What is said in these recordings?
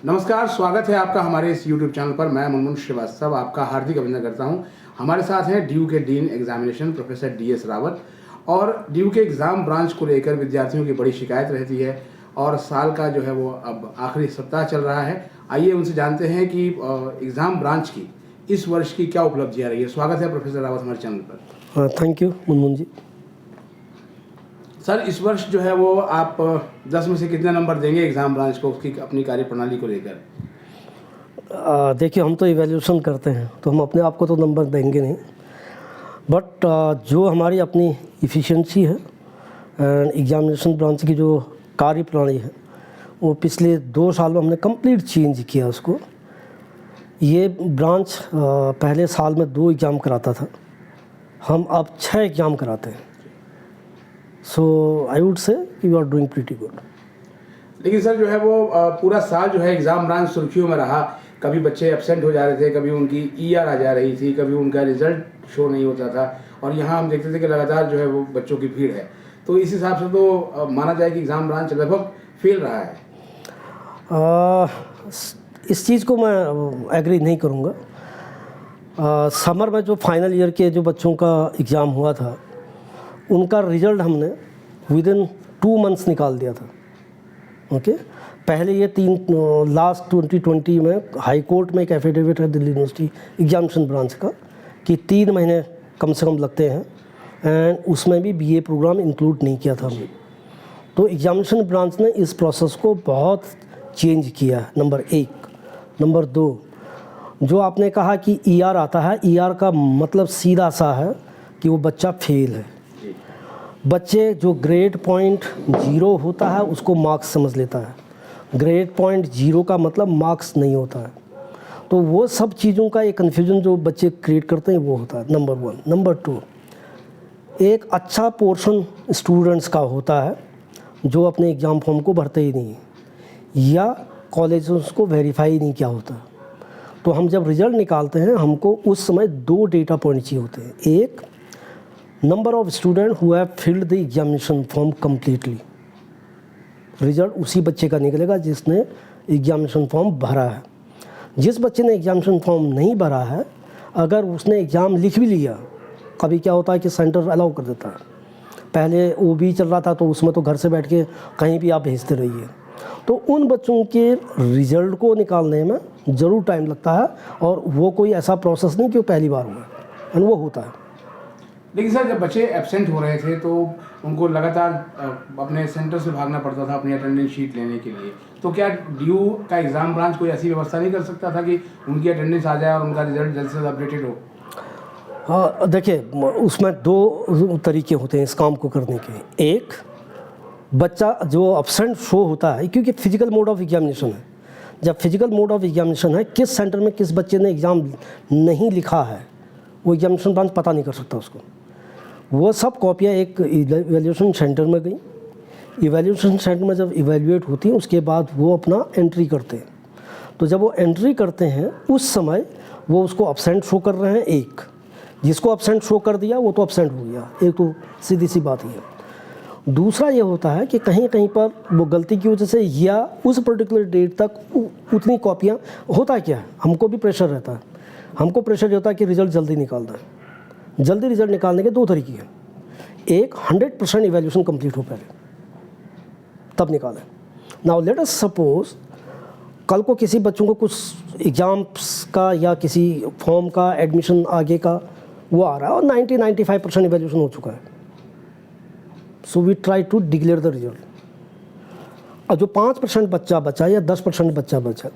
नमस्कार, स्वागत है आपका हमारे इस YouTube चैनल पर। मैं मुनमुन श्रीवास्तव आपका हार्दिक अभिनंदन करता हूं। हमारे साथ हैं ड्यू के dean examination professor DS Rawat. और ड्यू के एग्ज़ाम ब्रांच को लेकर विद्यार्थियों की बड़ी शिकायत रहती है और साल का जो है वो अब आखिरी सप्ताह चल रहा है। आइए उनसे जानते हैं कि एग्ज़ाम ब्रांच की इस वर्ष की क्या उपलब्धियाँ रही है। स्वागत है प्रोफेसर रावत हमारे चैनल पर। Thank you Munmun ji. Sir, इस वर्ष जो है वो आप 10 में से कितने नंबर देंगे एग्ज़ाम ब्रांच को, उसकी अपनी कार्यप्रणाली को लेकर? देखिए, हम तो इवैल्यूएशन करते हैं तो हम अपने आप को तो नंबर देंगे नहीं, बट जो हमारी अपनी इफ़िशिएंसी है एंड एग्जामिनेशन ब्रांच की जो कार्यप्रणाली है वो पिछले 2 साल में हमने कंप्लीट चेंज किया उसको। ये ब्रांच पहले साल में 2 एग्ज़ाम कराता था, हम अब 6 एग्ज़ाम कराते हैं। So I would say you are doing pretty good. लेकिन सर जो है वो पूरा साल जो है एग्ज़ाम ब्रांच सुर्खियों में रहा। कभी बच्चे एब्सेंट हो जा रहे थे, कभी उनकी ER आ जा रही थी, कभी उनका रिजल्ट शो नहीं होता था, और यहाँ हम देखते थे कि लगातार जो है वो बच्चों की भीड़ है। तो इस हिसाब से तो माना जाए कि एग्ज़ाम ब्रांच लगभग फेल रहा है। इस चीज़ को मैं एग्री नहीं करूँगा। समर में जो फाइनल ईयर के जो बच्चों का एग्ज़ाम हुआ था उनका रिज़ल्ट हमने विदिन 2 मंथ्स निकाल दिया था। ओके, पहले ये लास्ट 2020 में हाई कोर्ट में एक एफिडेविट है दिल्ली यूनिवर्सिटी एग्जामिनेशन ब्रांच का कि 3 महीने कम से कम लगते हैं, एंड उसमें भी BA प्रोग्राम इंक्लूड नहीं किया था हमने। तो एग्जामिनेशन ब्रांच ने इस प्रोसेस को बहुत चेंज किया है, नंबर 1। नंबर 2, जो आपने कहा कि ER आता है, ER का मतलब सीधा सा है कि वो बच्चा फेल है। बच्चे जो ग्रेड पॉइंट 0 होता है उसको मार्क्स समझ लेता है, ग्रेड पॉइंट 0 का मतलब मार्क्स नहीं होता है। तो वो सब चीज़ों का एक कन्फ्यूजन जो बच्चे क्रिएट करते हैं वो होता है, नंबर 1। नंबर 2, एक अच्छा पोर्शन स्टूडेंट्स का होता है जो अपने एग्ज़ाम फॉर्म को भरते ही नहीं है या कॉलेज उसको वेरीफाई नहीं किया होता। तो हम जब रिज़ल्ट निकालते हैं हमको उस समय 2 डेटा पॉइंट चाहिए होते हैं। एक, number of student who have filled the examination form completely. Result उसी बच्चे का निकलेगा जिसने एग्जामिनेशन फॉर्म भरा है। जिस बच्चे ने एग्जामिनेशन फॉर्म नहीं भरा है, अगर उसने एग्ज़ाम लिख भी लिया, कभी क्या होता है कि सेंटर अलाउ कर देता है। पहले OB चल रहा था तो उसमें तो घर से बैठ के कहीं भी आप भेजते रहिए। तो उन बच्चों के रिज़ल्ट को निकालने में ज़रूर टाइम लगता है, और वो कोई ऐसा प्रोसेस नहीं कि वो पहली बार हुआ, एंड वो होता है। लेकिन सर, जब बच्चे एब्सेंट हो रहे थे तो उनको लगातार अपने सेंटर से भागना पड़ता था अपनी अटेंडेंस शीट लेने के लिए। तो क्या ड्यू का एग्ज़ाम ब्रांच कोई ऐसी व्यवस्था नहीं कर सकता था कि उनकी अटेंडेंस आ जाए और उनका रिजल्ट जल्द से जल्द अपडेटेड हो? हाँ, देखिए, उसमें 2 तरीके होते हैं इस काम को करने के। एक, बच्चा जो एब्सेंट शो होता है, क्योंकि फिजिकल मोड ऑफ एग्जामिनेशन है। जब फिजिकल मोड ऑफ एग्जामिनेशन है, किस सेंटर में किस बच्चे ने एग्ज़ाम नहीं लिखा है वो एग्जामिनेशन ब्रांच पता नहीं कर सकता उसको। वो सब कॉपियाँ एक इवैल्यूएशन सेंटर में गई। इवैल्यूएशन सेंटर में जब इवैल्यूएट होती हैं उसके बाद वो अपना एंट्री करते हैं। तो जब वो एंट्री करते हैं उस समय वो उसको एब्सेंट शो कर रहे हैं। एक, जिसको एब्सेंट शो कर दिया वो तो एब्सेंट हो गया, एक तो सीधी सी बात ही है। दूसरा ये होता है कि कहीं कहीं पर वो गलती की वजह से या उस पर्टिकुलर डेट तक उतनी कॉपियाँ, होता क्या है, हमको भी प्रेशर रहता है। हमको प्रेशर ये होता है कि रिज़ल्ट जल्दी निकालना है। जल्दी रिज़ल्ट निकालने के 2 तरीके हैं। एक, 100% इवैल्यूएशन कंप्लीट हो पहले, तब निकालें। नाउ लेट अस सपोज कल को किसी बच्चों को कुछ एग्ज़ाम्स का या किसी फॉर्म का एडमिशन आगे का वो आ रहा है और 90-95% इवैल्यूएशन हो चुका है। So we try to declare the result. और जो 5% बच्चा बचा या 10% बच्चा बचा,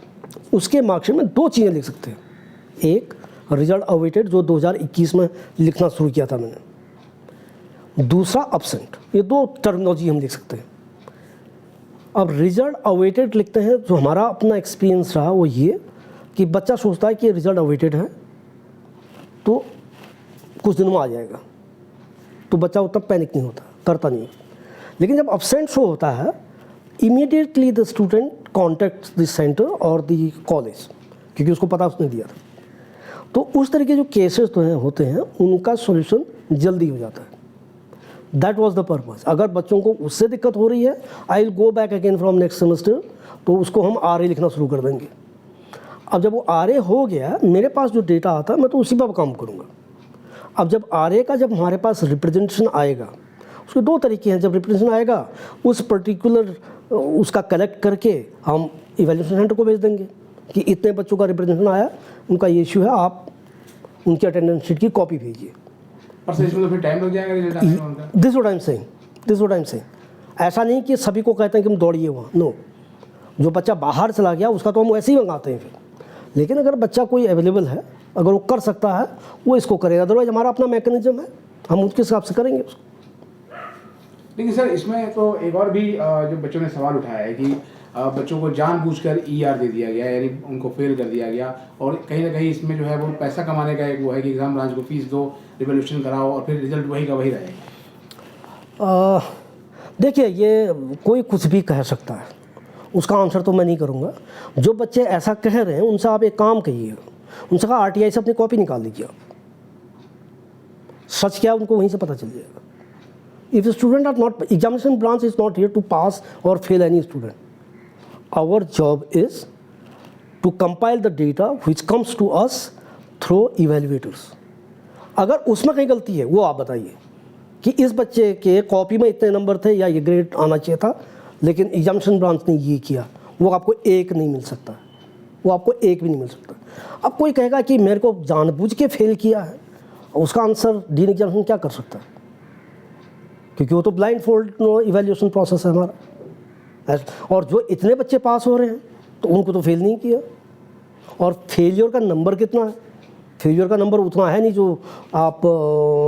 उसके मार्क्स में 2 चीज़ें लिख सकते हैं। एक, रिजल्ट अवेटेड, जो 2021 में लिखना शुरू किया था मैंने। दूसरा, एब्सेंट। ये 2 टर्मिनोलॉजी हम लिख सकते हैं। अब रिजल्ट अवेटेड लिखते हैं, जो हमारा अपना एक्सपीरियंस रहा वो ये कि बच्चा सोचता है कि रिजल्ट अवेटेड है तो कुछ दिनों में आ जाएगा, तो बच्चा उतना पैनिक नहीं होता, करता नहीं। लेकिन जब एब्सेंट शो होता है, immediately the student contact the centre और द कॉलेज, क्योंकि उसको पता उसने दिया था। तो उस तरह के जो केसेस तो होते हैं उनका सॉल्यूशन जल्दी हो जाता है। That was the purpose. अगर बच्चों को उससे दिक्कत हो रही है, I will go back again from next semester, तो उसको हम RA लिखना शुरू कर देंगे। अब जब वो RA हो गया, मेरे पास जो डेटा आता है मैं तो उसी पर काम करूँगा। अब जब RA का जब हमारे पास रिप्रेजेंटेशन आएगा, उसके दो तरीके हैं। जब रिप्रेजेंटेशन आएगा, उस पर्टिकुलर उसका कलेक्ट करके हम इवैल्यूएशन सेंटर को भेज देंगे कि इतने बच्चों का रिप्रेजेंटेशन आया, उनका ये इशू है, आप उनकी अटेंडेंस शीट की कॉपी भेजिए। पर सर इसमें तो फिर टाइम लग जाएगा रिजल्ट आने में उनका। This what I am saying, this what I am saying. ऐसा नहीं कि सभी को कहते हैं कि हम दौड़िए वहाँ, नो। जो बच्चा बाहर चला गया उसका तो हम ऐसे ही मंगाते हैं फिर, लेकिन अगर बच्चा कोई अवेलेबल है, अगर वो कर सकता है, वो इसको करेगा। अदरवाइज हमारा अपना मैकेनिज्म है, हम उसके हिसाब से करेंगे उसको। लेकिन सर इसमें तो एक और भी जो बच्चों ने सवाल उठाया है कि बच्चों को जानबूझकर ER दे दिया गया, यानी उनको फेल कर दिया गया, और कहीं ना कहीं इसमें जो है वो पैसा कमाने का एक वो है कि एग्जाम ब्रांच को फीस दो, रिवोल्यूशन कराओ और फिर रिजल्ट वही का वही रहेगा। देखिए, ये कोई कुछ भी कह सकता है, उसका आंसर तो मैं नहीं करूँगा। जो बच्चे ऐसा कह रहे हैं उनसे आप एक काम कहिएगा, उनसे कहा RTI से अपनी कॉपी निकाल लीजिए आप। सच क्या उनको वहीं से पता चल जाएगा। If the student are not, examination branch is not here to pass or fail any student. Our job is to compile the data which comes to us through evaluators. अगर उसमें कहीं गलती है वो आप बताइए कि इस बच्चे के कॉपी में इतने नंबर थे या ये ग्रेड आना चाहिए था, लेकिन एग्जामिनेशन ब्रांच ने ये किया, वो आपको 1 नहीं मिल सकता, वो आपको 1 भी नहीं मिल सकता। अब कोई कहेगा कि मेरे को जानबूझ के फेल किया है, उसका आंसर डीन एग्जामिनेशन क्या कर सकता है, क्योंकि वो तो ब्लाइंड फोल्ड इवैल्यूएशन प्रोसेस है हमारा। और जो इतने बच्चे पास हो रहे हैं तो उनको तो फेल नहीं किया। और फेलियर का नंबर कितना है? फेलियर का नंबर उतना है नहीं जो आप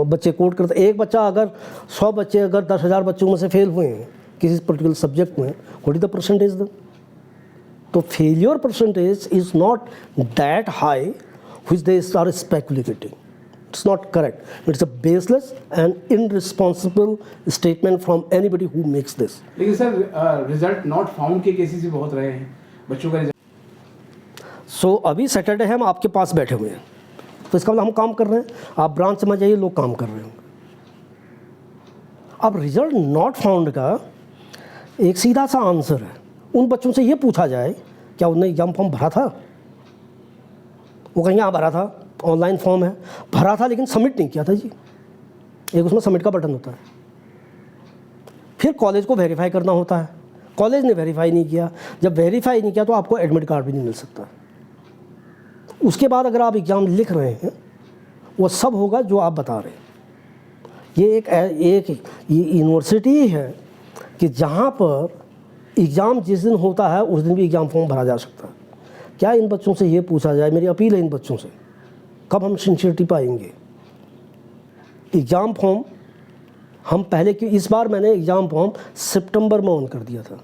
बच्चे कोट करते। एक बच्चा अगर 100 बच्चे अगर 10,000 बच्चों में से फेल हुए हैं किसी पर्टिकुलर सब्जेक्ट में, what is the percentage then? तो failure percentage is not that high which they are speculating. It's not correct. It's a baseless and irresponsible statement from anybody who makes this. लेकिन sir result not found के cases भी बहुत रहे हैं बच्चों का। So अभी सैटरडे है, हम आपके पास बैठे हुए हैं, तो इसका मतलब हम काम कर रहे हैं। आप ब्रांच में जाइए, लोग काम कर रहे हैं। अब रिजल्ट नॉट फाउंड का एक सीधा सा आंसर है, उन बच्चों से ये पूछा जाए क्या उन्होंने एग्जाम फॉर्म भरा था? वो कहेंगे हाँ भरा था, ऑनलाइन फॉर्म है, भरा था लेकिन सबमिट नहीं किया था जी। एक उसमें सबमिट का बटन होता है, फिर कॉलेज को वेरीफाई करना होता है, कॉलेज ने वेरीफाई नहीं किया। जब वेरीफाई नहीं किया तो आपको एडमिट कार्ड भी नहीं मिल सकता। उसके बाद अगर आप एग्ज़ाम लिख रहे हैं, वो सब होगा जो आप बता रहे हैं। ये एक यूनिवर्सिटी है कि जहाँ पर एग्ज़ाम जिस दिन होता है उस दिन भी एग्ज़ाम फॉर्म भरा जा सकता है। क्या इन बच्चों से ये पूछा जाए, मेरी अपील है इन बच्चों से, कब हम सिंसियरिटी पाएंगे? एग्ज़ाम फॉर्म हम पहले की, इस बार मैंने एग्ज़ाम फॉर्म सितंबर में ऑन कर दिया था।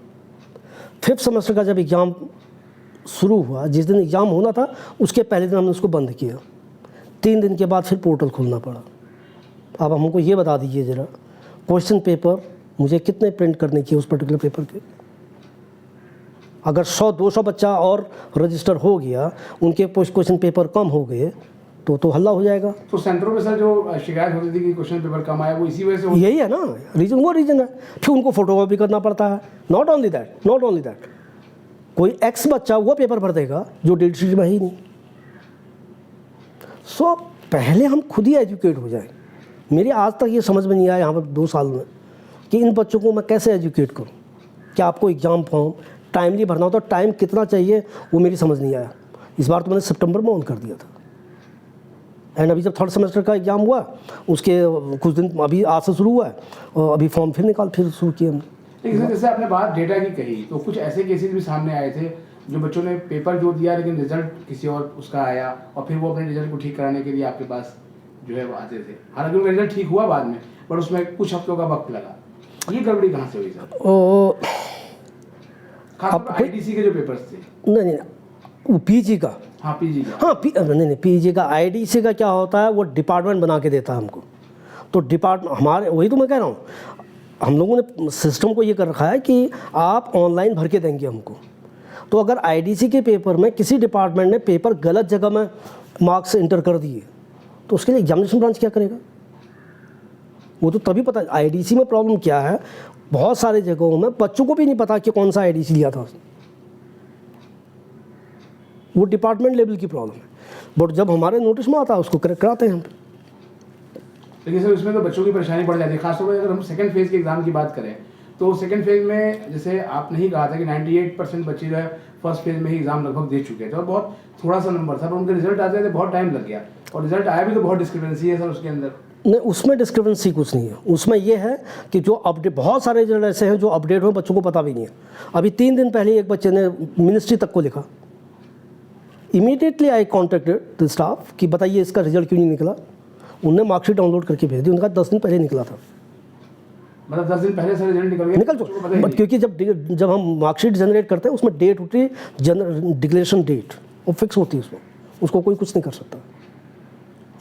5th सेमेस्टर का जब एग्ज़ाम शुरू हुआ, जिस दिन एग्ज़ाम होना था उसके पहले दिन हमने उसको बंद किया। 3 दिन के बाद फिर पोर्टल खोलना पड़ा। अब हमको ये बता दीजिए ज़रा, क्वेश्चन पेपर मुझे कितने प्रिंट करने चाहिए उस पर्टिकुलर पेपर के? अगर 100-200 बच्चा और रजिस्टर हो गया, उनके क्वेश्चन पेपर कम हो गए तो हल्ला हो जाएगा। तो सेंटरों पे सर जो शिकायत होती थी कि क्वेश्चन पेपर कम आया, वो इसी वजह से यही है ना रीज़न, वो रीज़न है। फिर उनको फोटोकॉपी करना पड़ता है। नॉट ओनली दैट, कोई एक्स बच्चा वो पेपर भर देगा जो डेट शीट में ही नहीं। सो पहले हम खुद ही एजुकेट हो जाए। मेरी आज तक ये समझ में नहीं आया यहाँ पर 2 साल में कि इन बच्चों को मैं कैसे एजुकेट करूँ। क्या आपको एग्ज़ाम फॉर्म टाइमली भरना होता है, टाइम कितना चाहिए, वो मेरी समझ नहीं आया। इस बार तो मैंने सितंबर में ऑन कर दिया था। एंड अभी जब 3rd सेमेस्टर का एग्ज़ाम हुआ, उसके कुछ दिन अभी आज से शुरू हुआ है, और अभी फॉर्म फिर शुरू किए हमने। लेकिन जैसे आपने बात डेटा की कही, तो कुछ ऐसे केसेस भी सामने आए थे जो बच्चों ने पेपर जो दिया लेकिन रिजल्ट किसी और उसका आया, और फिर वो अपने रिजल्ट को ठीक कराने के लिए आपके पास जो है वो आते थे। हालांकि उनका रिजल्ट ठीक हुआ बाद में, पर उसमें कुछ हफ्तों का वक्त लगा। ये गड़बड़ी कहाँ से हुई सर? खासकर IDC के जो पेपर्स थे। नहीं, वो PG का। हाँ PG का। हाँ नहीं, PG का। IDC का क्या होता है, वो डिपार्टमेंट बना के देता है हमको। तो डिपार्टमेंट हमारे, वही तो मैं कह रहा हूँ, हम लोगों ने सिस्टम को ये कर रखा है कि आप ऑनलाइन भर के देंगे हमको। तो अगर IDC के पेपर में किसी डिपार्टमेंट ने पेपर गलत जगह में मार्क्स इंटर कर दिए, तो उसके लिए एग्जामिनेशन ब्रांच क्या करेगा? वो तो तभी पता। आईडीसी में प्रॉब्लम क्या है, बहुत सारे जगहों में बच्चों को भी नहीं पता कि कौन सा आईडीसी लिया था उसने, वो डिपार्टमेंट लेवल की प्रॉब्लम है। बट जब हमारे नोटिस में आता है उसको करेक्ट कराते हैं हम। लेकिन सर इसमें तो बच्चों की परेशानी बढ़ जाती है, खासतौर पर अगर हम सेकंड फेज के एग्जाम की बात करें तो सेकंड फेज में जैसे आपने ही कहा था कि 98% बच्चे जो है फर्स्ट फेज में ही एग्जाम लगभग दे चुके थे और बहुत थोड़ा सा नंबर था, पर उनके रिजल्ट आते थे बहुत टाइम लग गया और रिजल्ट आया भी तो बहुत डिस्क्रिपेंसी है सर उसके अंदर। नहीं, उसमें डिस्क्रिपेंसी कुछ नहीं है। उसमें ये है कि जो अपडेट, बहुत सारे रिजल्ट ऐसे हैं जो अपडेट हुए बच्चों को पता भी नहीं है। अभी 3 दिन पहले एक बच्चे ने मिनिस्ट्री तक को लिखा, immediately I contacted the staff कि बताइए इसका रिजल्ट क्यों नहीं निकला। उनने मार्कशीट डाउनलोड करके भेज दी, उनका 10 दिन पहले निकला था। मतलब 10 दिन पहले सर रिजल्ट निकल चुका, बट क्योंकि जब हम मार्कशीट जनरेट करते हैं उसमें डेट होती है, डिक्लेरेशन डेट, वो फिक्स होती है उसमें, उसको कोई कुछ नहीं कर सकता।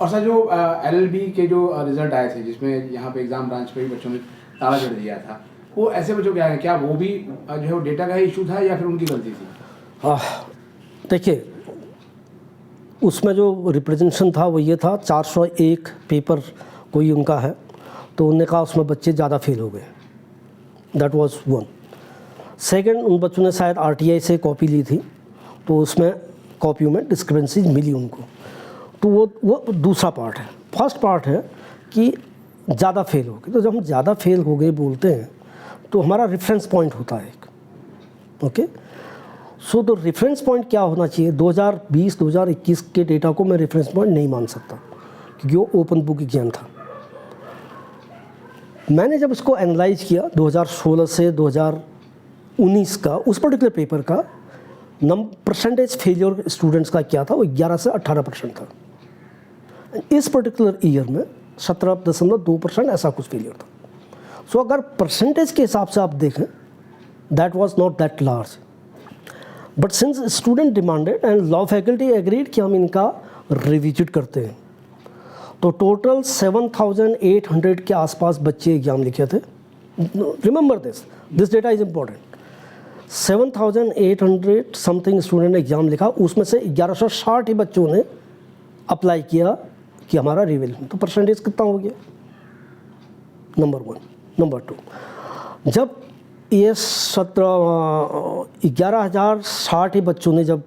और सर जो एलएलबी के जो रिजल्ट आए थे जिसमें यहाँ पे एग्जाम ब्रांच पे भी बच्चों ने ताला जड़ दिया था, वो ऐसे बच्चों क्या है, क्या वो भी जो है वो डेटा का इशू था या फिर उनकी गलती थी? देखिए, उसमें जो रिप्रेजेंटेशन था वो ये था 401 पेपर कोई उनका है, तो उन्होंने कहा उसमें बच्चे ज़्यादा फेल हो गए, दैट वाज वन। सेकंड, उन बच्चों ने शायद आरटीआई से कॉपी ली थी तो उसमें कॉपियों में डिस्क्रिपेंसीज मिली उनको, तो वो दूसरा पार्ट है। फर्स्ट पार्ट है कि ज़्यादा फेल हो गए, तो जब हम ज़्यादा फेल हो गए बोलते हैं तो हमारा रेफरेंस पॉइंट होता है एक, ओके। सो तो रेफरेंस पॉइंट क्या होना चाहिए? 2020-2021 के डेटा को मैं रेफरेंस पॉइंट नहीं मान सकता क्योंकि वो ओपन बुक एग्जाम था। मैंने जब इसको एनालाइज किया 2016 से 2019 का, उस पर्टिकुलर पेपर का परसेंटेज फेलियर स्टूडेंट्स का क्या था, वो 11 से 18% था। इस पर्टिकुलर ईयर में 17.2% ऐसा कुछ फेलियर था। सो अगर परसेंटेज के हिसाब से आप देखें, that was not that large, but since student demanded and law faculty agreed कि हम इनका रिविजिट करते हैं, तो टोटल 7,800 के आसपास बच्चे एग्जाम लिखे थे। Remember this data is important. 7,800 something student ने एग्ज़ाम लिखा, उसमें से 1160 ही बच्चों ने अप्लाई किया कि हमारा रिवेल्यूशन, तो परसेंटेज कितना हो गया? नंबर 1। नंबर 2, जब ये 11,060 ही बच्चों ने जब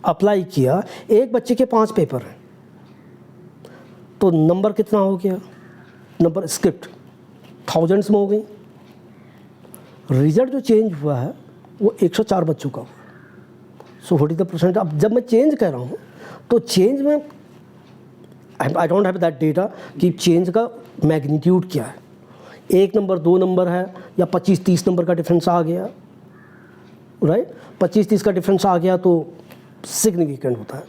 अप्लाई किया, एक बच्चे के 5 पेपर हैं, तो नंबर कितना हो गया? नंबर स्क्रिप्ट थाउजेंड्स में हो गई। रिजल्ट जो चेंज हुआ है वो 104 बच्चों का हुआ। सो 40%। अब जब मैं चेंज कर रहा हूँ तो चेंज में I don't have that data कि चेंज का मैग्नीट्यूड क्या है, 1 नंबर 2 नंबर है या 25-30 नंबर का डिफरेंस आ गया, राइट? 25-30 का डिफरेंस आ गया तो सिग्निफिकेंट होता है।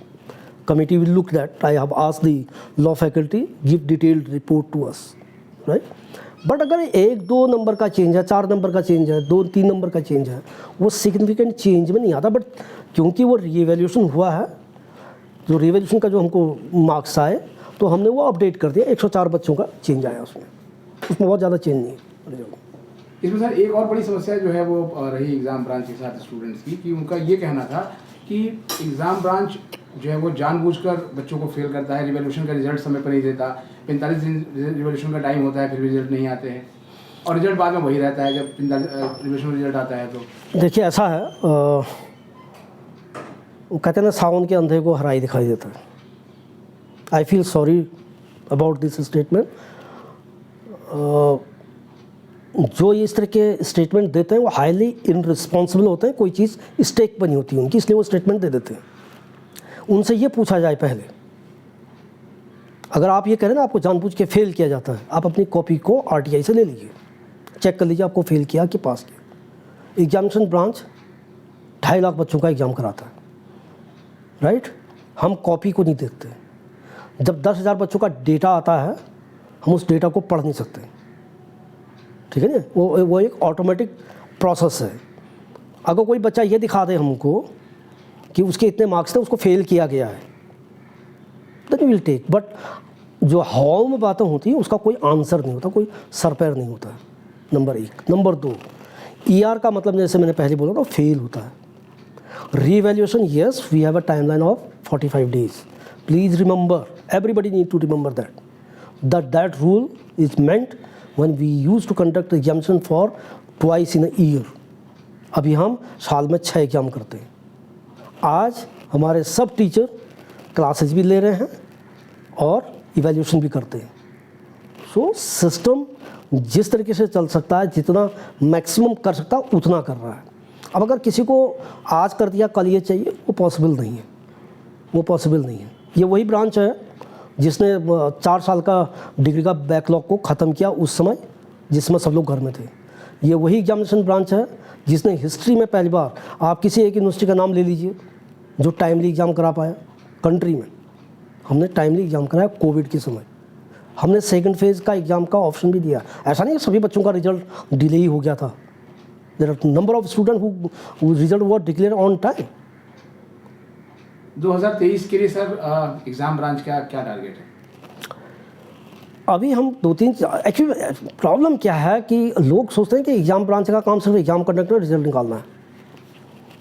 Committee will look that, I have asked the law faculty give detailed report to us, right? But अगर 1-2 नंबर का चेंज है, 4 नंबर का चेंज है, 2-3 नंबर का चेंज है, वो सिग्निफिकेंट चेंज में नहीं आता। बट क्योंकि वो रीवैल्यूएशन हुआ है, जो रीवैल्यूएशन का जो हमको मार्क्स आए तो हमने वो अपडेट कर दिया, 104 बच्चों का चेंज आया उसमें बहुत ज़्यादा चेंज नहीं है। इसमें सर एक और बड़ी समस्या जो है वो रही एग्ज़ाम ब्रांच के साथ स्टूडेंट्स की, कि उनका ये कहना था कि एग्ज़ाम ब्रांच जो है वो जानबूझकर बच्चों को फेल करता है, रिवैल्यूएशन का रिजल्ट समय पर नहीं देता, 45 दिन रिवैल्यूएशन का टाइम होता है फिर भी रिजल्ट नहीं आते हैं और रिजल्ट बाद में वही रहता है जब रिवैल्यूएशन रिजल्ट आता है। तो देखिए ऐसा है, वो कहते हैं ना सावन के अंधे को हराई दिखाई देता है। I feel sorry about this statement. जो इस तरह के स्टेटमेंट देते हैं वो हाईली इनरिस्पॉन्सिबल होते हैं, कोई चीज़ स्टेक बनी होती है उनकी, इसलिए वो स्टेटमेंट दे देते हैं। उनसे ये पूछा जाए पहले, अगर आप ये करें ना आपको जानबूझ के फेल किया जाता है, आप अपनी कॉपी को आरटीआई से ले लीजिए, चेक कर लीजिए आपको फेल किया कि पास किया। एग्जामिनेशन ब्रांच 2.5 लाख बच्चों का एग्ज़ाम कराता है, राइट? हम कॉपी को नहीं देखते। जब 10,000 बच्चों का डेटा आता है हम उस डेटा को पढ़ नहीं सकते, ठीक है ना? वो एक ऑटोमेटिक प्रोसेस है। अगर कोई बच्चा ये दिखा दे हमको कि उसके इतने मार्क्स थे, उसको फेल किया गया है, देन विल टेक। बट जो हाउ में बातें होती हैं उसका कोई आंसर नहीं होता, कोई सर पैर नहीं होता है, नंबर 1। नंबर 2, ईआर का मतलब जैसे मैंने पहले बोला था फेल होता है। Revaluation, yes we have a timeline of 45 days। Please remember, everybody need to remember that rule is meant when we used to conduct examination for twice in a year. अभी हम साल में 6 एग्ज़ाम करते हैं। आज हमारे सब टीचर क्लासेस भी ले रहे हैं और इवैल्यूएशन भी करते हैं। सो सिस्टम जिस तरीके से चल सकता है, जितना मैक्सिमम कर सकता है उतना कर रहा है। अब अगर किसी को आज कर दिया कल ये चाहिए, वो पॉसिबल नहीं है, वो पॉसिबल नहीं है। ये वही ब्रांच है जिसने 4 साल का डिग्री का बैकलॉग को ख़त्म किया उस समय जिसमें सब लोग घर में थे। ये वही एग्जामिनेशन ब्रांच है जिसने हिस्ट्री में पहली बार, आप किसी एक यूनिवर्सिटी का नाम ले लीजिए जो टाइमली एग्ज़ाम करा पाया कंट्री में। हमने टाइमली एग्ज़ाम कराया कोविड के समय। हमने सेकंड फेज़ का एग्ज़ाम का ऑप्शन भी दिया। ऐसा नहीं है सभी बच्चों का रिजल्ट डिले ही हो गया था। There are number of student who result were declare on time. 2023 के लिए सर एग्ज़ाम ब्रांच का क्या टारगेट है? अभी हम 2-3 एक्चुअली प्रॉब्लम क्या है कि लोग सोचते हैं कि एग्ज़ाम ब्रांच का काम सिर्फ एग्ज़ाम कंडक्ट कर रिजल्ट निकालना है,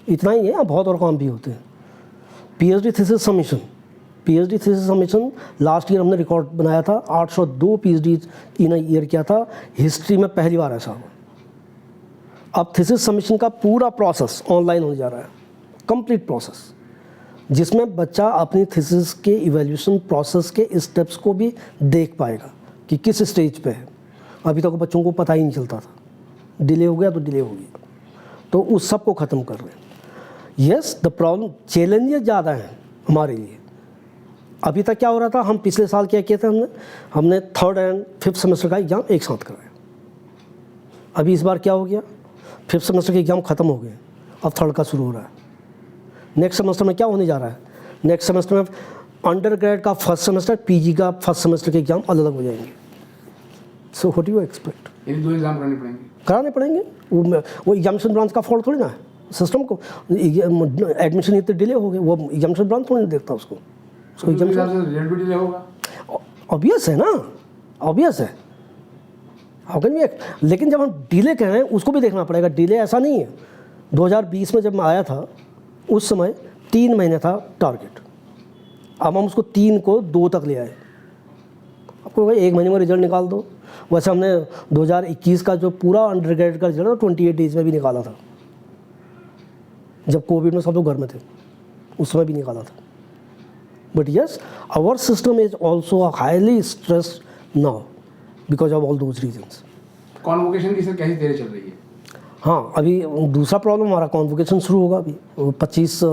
इतना ही है। बहुत और काम भी होते हैं। PhD thesis submission last year हमने रिकॉर्ड बनाया था। 802 पीएचडी इन ईयर किया था, हिस्ट्री में पहली बार ऐसा हुआ। अब थीसिस सबमिशन का पूरा प्रोसेस ऑनलाइन होने जा रहा है, कंप्लीट प्रोसेस, जिसमें बच्चा अपनी थीसिस के इवैल्यूएशन प्रोसेस के स्टेप्स को भी देख पाएगा कि किस स्टेज पे है। अभी तक बच्चों को पता ही नहीं चलता था, डिले हो गया तो डिले हो गया। तो उस सब को ख़त्म कर रहे हैं। यस, द प्रॉब्लम चैलेंजेस ज़्यादा हैं हमारे लिए। अभी तक क्या हो रहा था, हम पिछले साल क्या किए थे, हमने 3rd एंड 5th सेमेस्टर का एग्ज़ाम एक साथ कराया। अभी इस बार क्या हो गया, 5th सेमेस्टर के एग्ज़ाम ख़त्म हो गए, अब 3rd का शुरू हो रहा है। नेक्स्ट सेमेस्टर में क्या होने जा रहा है, नेक्स्ट सेमेस्टर में अंडर ग्रेड का 1st सेमेस्टर, पीजी का 1st सेमेस्टर के एग्ज़ाम अलग अलग हो जाएंगे। So what you expect? In 2 exam कराने पड़ेंगे। वो एग्जामिनेशन ब्रांच का फॉल्ट थोड़ी ना है, सिस्टम को। एडमिशन इतने डिले हो गए, वो एग्जामिनेशन ब्रांच थोड़ी नहीं देखता उसको रिजल्ट भी डिले होगा। ऑब्वियस है ना, ऑब्वियस है। हाउ कैन वी, लेकिन जब हम डिले कह रहे हैं उसको भी देखना पड़ेगा। डिले ऐसा नहीं है, 2020 में जब मैं आया था उस समय 3 महीने था टारगेट, अब हम उसको 3 को 2 तक ले आए। आपको भाई 1 महीने में रिजल्ट निकाल दो। वैसे हमने 2021 का जो पूरा अंडर ग्रेड का रिजल्ट 28 डेज में भी निकाला था, जब कोविड में सब लोग घर में थे, उस समय भी निकाला था। But yes, our system is also highly stressed now because of all those reasons. Convocation की सर कैसी तैयारी चल रही है? हाँ, अभी दूसरा प्रॉब्लम हमारा कॉन्वोकेशन शुरू होगा। अभी 25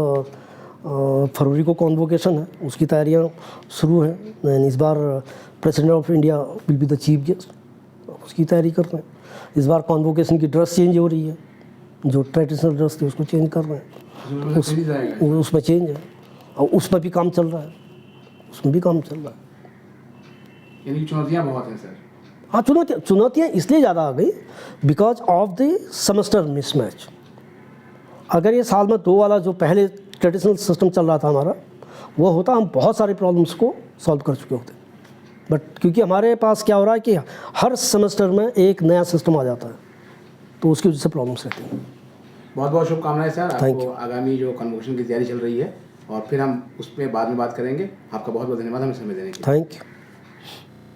फरवरी को कॉन्वोकेशन है, उसकी तैयारियाँ शुरू हैं। इस बार president of India will be the chief guest, उसकी तैयारी कर रहे हैं। इस बार कॉन्वोकेशन की ड्रेस चेंज हो रही है, जो ट्रेडिशनल ड्रेस थी उसको चेंज कर रहे हैं, उसमें चेंज है, और उसमें भी काम चल रहा है, उसमें भी काम चल रहा है। यानी चुनौतियाँ बहुत हैं सर। हाँ, चुनौतियाँ इसलिए ज़्यादा आ गई because of the semester mismatch. अगर ये साल में 2 वाला जो पहले ट्रेडिशनल सिस्टम चल रहा था हमारा, वो होता, हम बहुत सारे प्रॉब्लम्स को सॉल्व कर चुके होते। बट क्योंकि हमारे पास क्या हो रहा है कि हर सेमेस्टर में एक नया सिस्टम आ जाता है, तो उसकी वजह से प्रॉब्लम्स रहती हैं। बहुत बहुत शुभकामनाएं सर Thank आपको आगामी जो कन्वोकेशन की तैयारी चल रही है, और फिर हम उस पर बाद में बात करेंगे। आपका बहुत बहुत धन्यवाद हमें समय देने के लिए। Thank you.